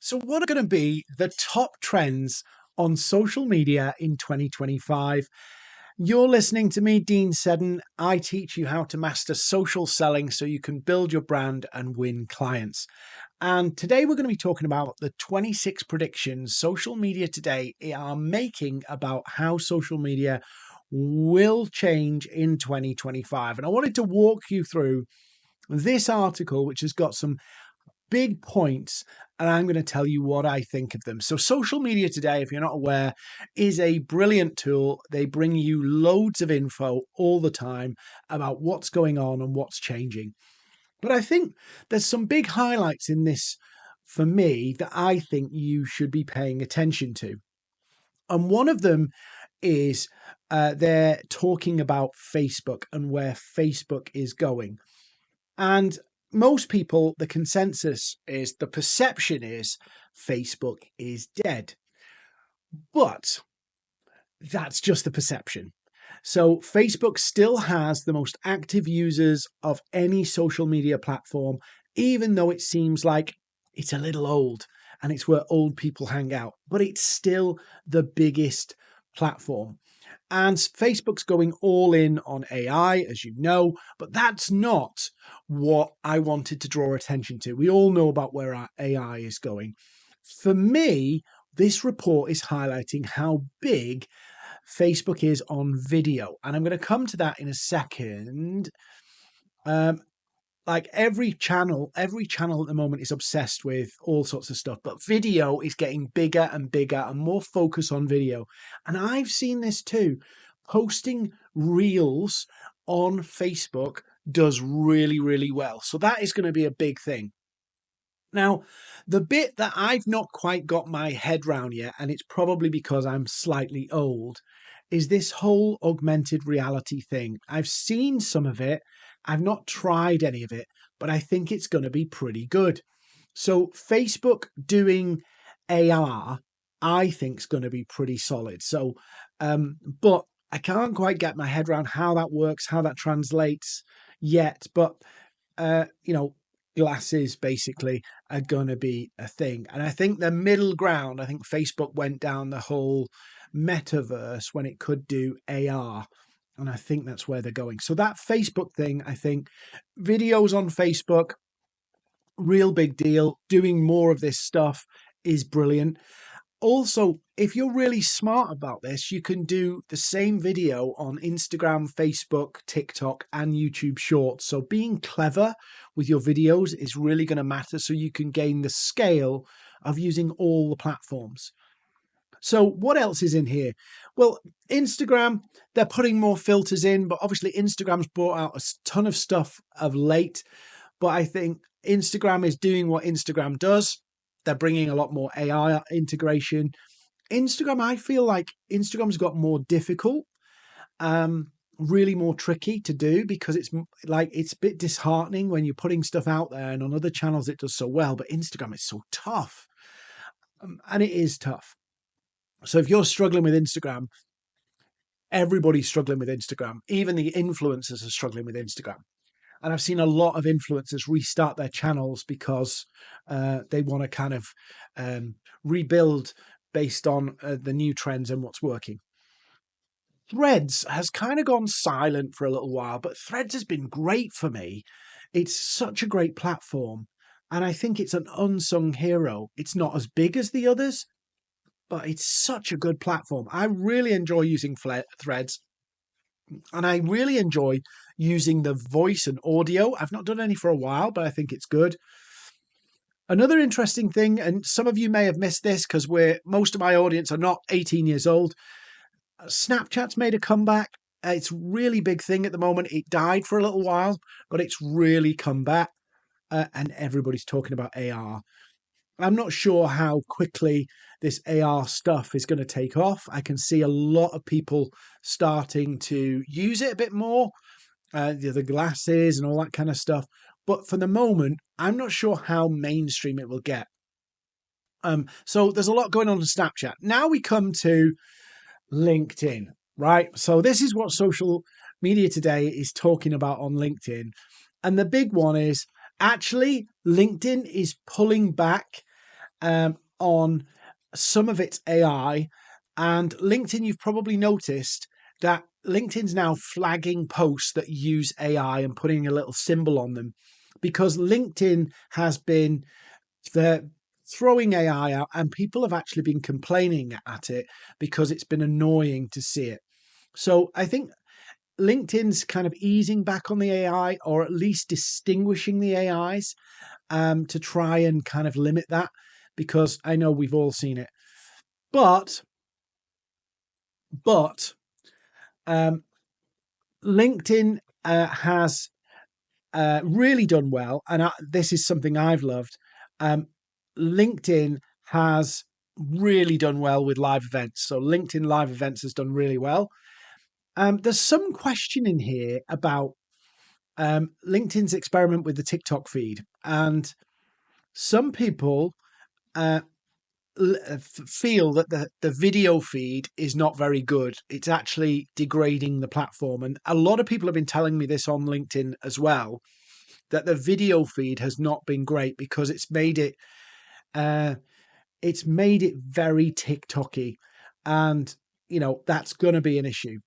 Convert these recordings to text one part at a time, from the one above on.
So, what are going to be the top trends on social media in 2025? You're listening to me, Dean Seddon. I teach you how to master social selling so you can build your brand and win clients. And today we're going to be talking about the 26 predictions social media today are making about how social media will change in 2025. And I wanted to walk you through this article, which has got some big points, and I'm going to tell you what I think of them. So, social media today, if you're not aware, is a brilliant tool. They bring you loads of info all the time about what's going on and what's changing. But I think there's some big highlights in this for me that I think you should be paying attention to. And one of them is they're talking about Facebook and where Facebook is going. And most people, the consensus is, the perception is Facebook is dead. But that's just the perception. So Facebook still has the most active users of any social media platform, even though it seems like it's a little old and it's where old people hang out, but it's still the biggest platform. And Facebook's going all in on AI, as you know, but that's not what I wanted to draw attention to. We all know about where our AI is going. For me, this report is highlighting how big Facebook is on video. And I'm going to come to that in a second. Like every channel at the moment is obsessed with all sorts of stuff, but video is getting bigger and bigger and more focus on video. And I've seen this too. Posting reels on Facebook does really, really well. So that is going to be a big thing. Now, the bit that I've not quite got my head round yet, and it's probably because I'm slightly old, is this whole augmented reality thing. I've seen some of it. I've not tried any of it, but I think it's going to be pretty good. So Facebook doing AR, I think is going to be pretty solid. So, but I can't quite get my head around how that works, how that translates yet. But, glasses basically are going to be a thing. And I think the middle ground, I think Facebook went down the whole metaverse when it could do AR. And I think that's where they're going. So that Facebook thing, I think videos on Facebook, real big deal. Doing more of this stuff is brilliant. Also, if you're really smart about this, you can do the same video on Instagram, Facebook, TikTok, and YouTube Shorts. So being clever with your videos is really going to matter so you can gain the scale of using all the platforms. So what else is in here? Well, Instagram, they're putting more filters in, but obviously Instagram's brought out a ton of stuff of late. But I think Instagram is doing what Instagram does. They're bringing a lot more AI integration. Instagram, I feel like Instagram's got more difficult, really more tricky to do because it's a bit disheartening when you're putting stuff out there and on other channels it does so well, but Instagram is so tough. And it is tough. So if you're struggling with Instagram, everybody's struggling with Instagram. Even the influencers are struggling with Instagram. And I've seen a lot of influencers restart their channels because they want to kind of rebuild based on the new trends and what's working. Threads has kind of gone silent for a little while, but Threads has been great for me. It's such a great platform. And I think it's an unsung hero. It's not as big as the others, but it's such a good platform. I really enjoy using Threads. And I really enjoy using the voice and audio. I've not done any for a while, but I think it's good. Another interesting thing, and some of you may have missed this because most of my audience are not 18 years old. Snapchat's made a comeback. It's a really big thing at the moment. It died for a little while, but it's really come back. And everybody's talking about AR. I'm not sure how quickly this AR stuff is going to take off. I can see a lot of people starting to use it a bit more, the glasses and all that kind of stuff. But for the moment, I'm not sure how mainstream it will get. So there's a lot going on in Snapchat. Now we come to LinkedIn, right? So this is what social media today is talking about on LinkedIn. And the big one is actually LinkedIn is pulling back on some of its AI. And LinkedIn, you've probably noticed that LinkedIn's now flagging posts that use AI and putting a little symbol on them, because LinkedIn has been throwing AI out, and people have actually been complaining at it because it's been annoying to see it. So I think LinkedIn's kind of easing back on the AI, or at least distinguishing the AIs, to try and kind of limit that, because I know we've all seen it. But LinkedIn has really done well, and this is something I've loved. LinkedIn has really done well with live events. So LinkedIn live events has done really well. There's some question in here about LinkedIn's experiment with the TikTok feed, and some people feel that the video feed is not very good. It's actually degrading the platform, and a lot of people have been telling me this on LinkedIn as well, that the video feed has not been great because it's made it very TikTok-y, and that's going to be an issue.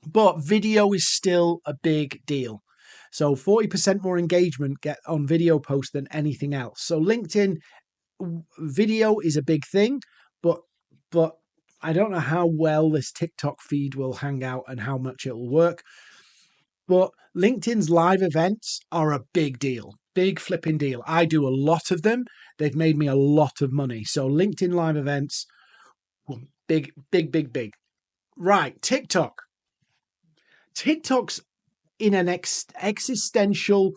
But video is still a big deal. So 40% more engagement get on video posts than anything else. So LinkedIn video is a big thing, but I don't know how well this TikTok feed will hang out and how much it'll work. But LinkedIn's live events are a big deal, big flipping deal. I do a lot of them. They've made me a lot of money. So LinkedIn live events, big, big, big, big. Right, TikTok. TikTok's in an existential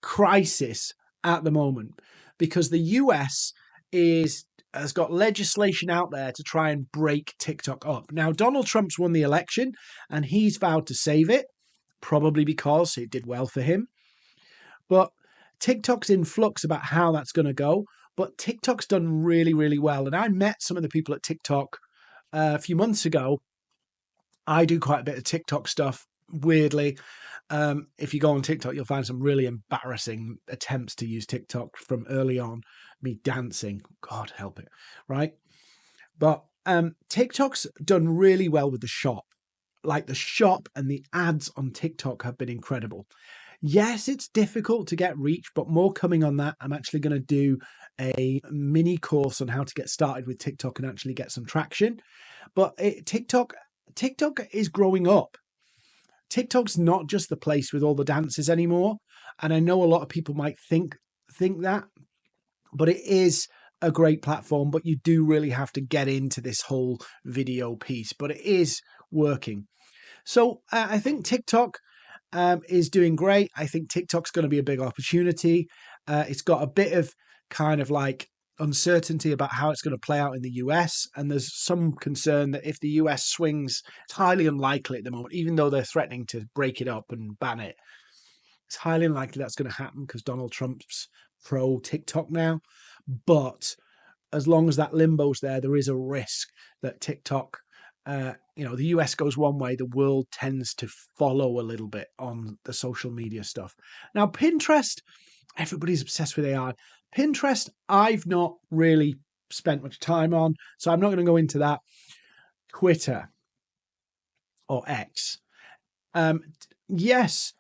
crisis at the moment because the US has got legislation out there to try and break TikTok up. Now, Donald Trump's won the election and he's vowed to save it, probably because it did well for him. But TikTok's in flux about how that's going to go. But TikTok's done really, really well. And I met some of the people at TikTok a few months ago. I do quite a bit of TikTok stuff, weirdly. If you go on TikTok, you'll find some really embarrassing attempts to use TikTok from early on. Me dancing, God help it, right? But TikTok's done really well with the shop. Like the shop and the ads on TikTok have been incredible. Yes, it's difficult to get reach, but more coming on that. I'm actually going to do a mini course on how to get started with TikTok and actually get some traction. But TikTok is growing up. TikTok's not just the place with all the dances anymore. And I know a lot of people might think that, but it is a great platform, but you do really have to get into this whole video piece, but it is working. So I think TikTok is doing great. I think TikTok's going to be a big opportunity. It's got a bit of kind of like uncertainty about how it's going to play out in the US. And there's some concern that if the US swings, it's highly unlikely at the moment, even though they're threatening to break it up and ban it. It's highly unlikely that's going to happen because Donald Trump's pro TikTok now. But as long as that limbo's there, there is a risk that TikTok, the US goes one way, the world tends to follow a little bit on the social media stuff. Now, Pinterest, everybody's obsessed with AI. Pinterest, I've not really spent much time on, so I'm not going to go into that. Twitter or X. Yes,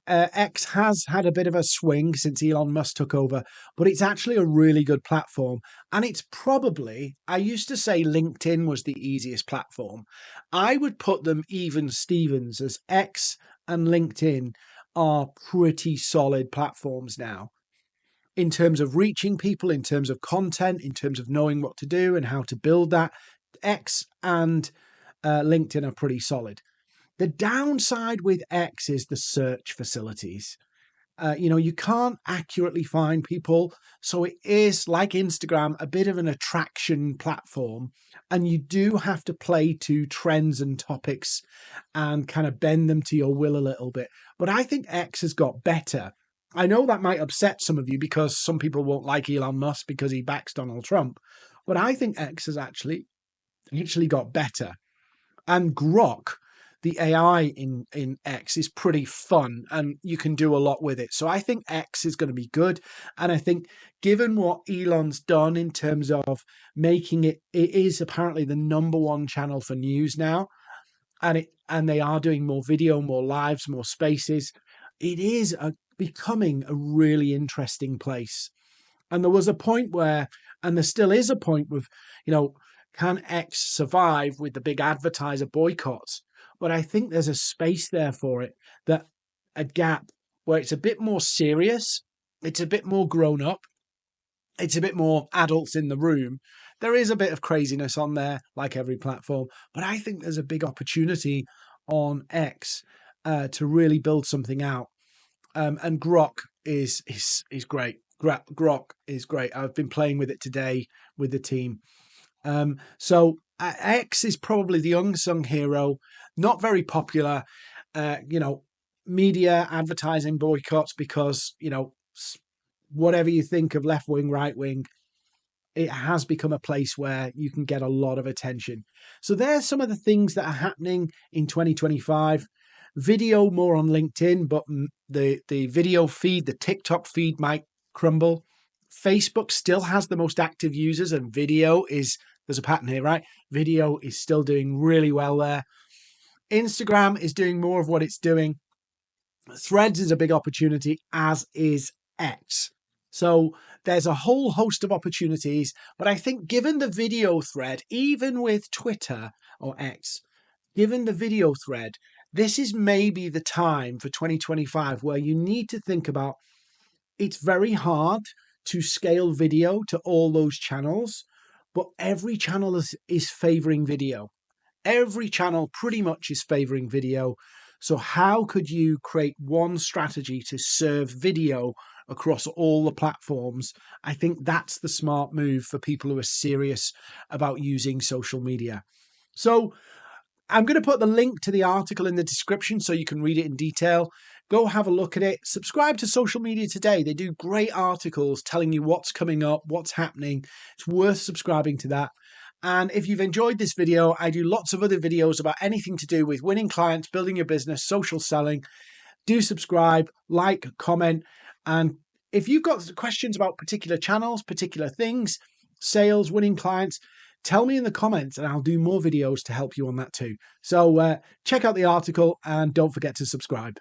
X has had a bit of a swing since Elon Musk took over, but it's actually a really good platform. And it's probably, I used to say LinkedIn was the easiest platform. I would put them even Stevens, as X and LinkedIn are pretty solid platforms now in terms of reaching people, in terms of content, in terms of knowing what to do and how to build that. X and LinkedIn are pretty solid. The downside with X is the search facilities. You can't accurately find people. So it is like Instagram, a bit of an attraction platform. And you do have to play to trends and topics and kind of bend them to your will a little bit. But I think X has got better. I know that might upset some of you because some people won't like Elon Musk because he backs Donald Trump. But I think X has actually got better. And Grok, the AI in X is pretty fun and you can do a lot with it. So I think X is going to be good. And I think given what Elon's done in terms of making it is apparently the number one channel for news now. And they are doing more video, more lives, more spaces. It is becoming a really interesting place. And there was a point where, and there still is a point with, can X survive with the big advertiser boycotts? But I think there's a space there for it, that a gap where it's a bit more serious, it's a bit more grown up, it's a bit more adults in the room. There is a bit of craziness on there, like every platform, but I think there's a big opportunity on X to really build something out. And Grok is great. Grok is great. I've been playing with it today with the team. So X is probably the unsung hero, not very popular. Media advertising boycotts because whatever you think of left wing, right wing, it has become a place where you can get a lot of attention. So there's some of the things that are happening in 2025. Video more on LinkedIn, but the video feed, the TikTok feed might crumble. Facebook still has the most active users, and there's a pattern here, right? Video is still doing really well there. Instagram is doing more of what it's doing. Threads is a big opportunity, as is X. So there's a whole host of opportunities, but I think given the video thread, even with Twitter or X, given the video thread, this is maybe the time for 2025 where you need to think about, it's very hard to scale video to all those channels, but every channel is favoring video. Every channel pretty much is favoring video. So how could you create one strategy to serve video across all the platforms? I think that's the smart move for people who are serious about using social media. So I'm going to put the link to the article in the description so you can read it in detail. Go have a look at it. Subscribe to Social Media Today. They do great articles telling you what's coming up, what's happening. It's worth subscribing to that. And if you've enjoyed this video, I do lots of other videos about anything to do with winning clients, building your business, social selling. Do subscribe, like, comment. And if you've got questions about particular channels, particular things, sales, winning clients, tell me in the comments and I'll do more videos to help you on that too. So check out the article and don't forget to subscribe.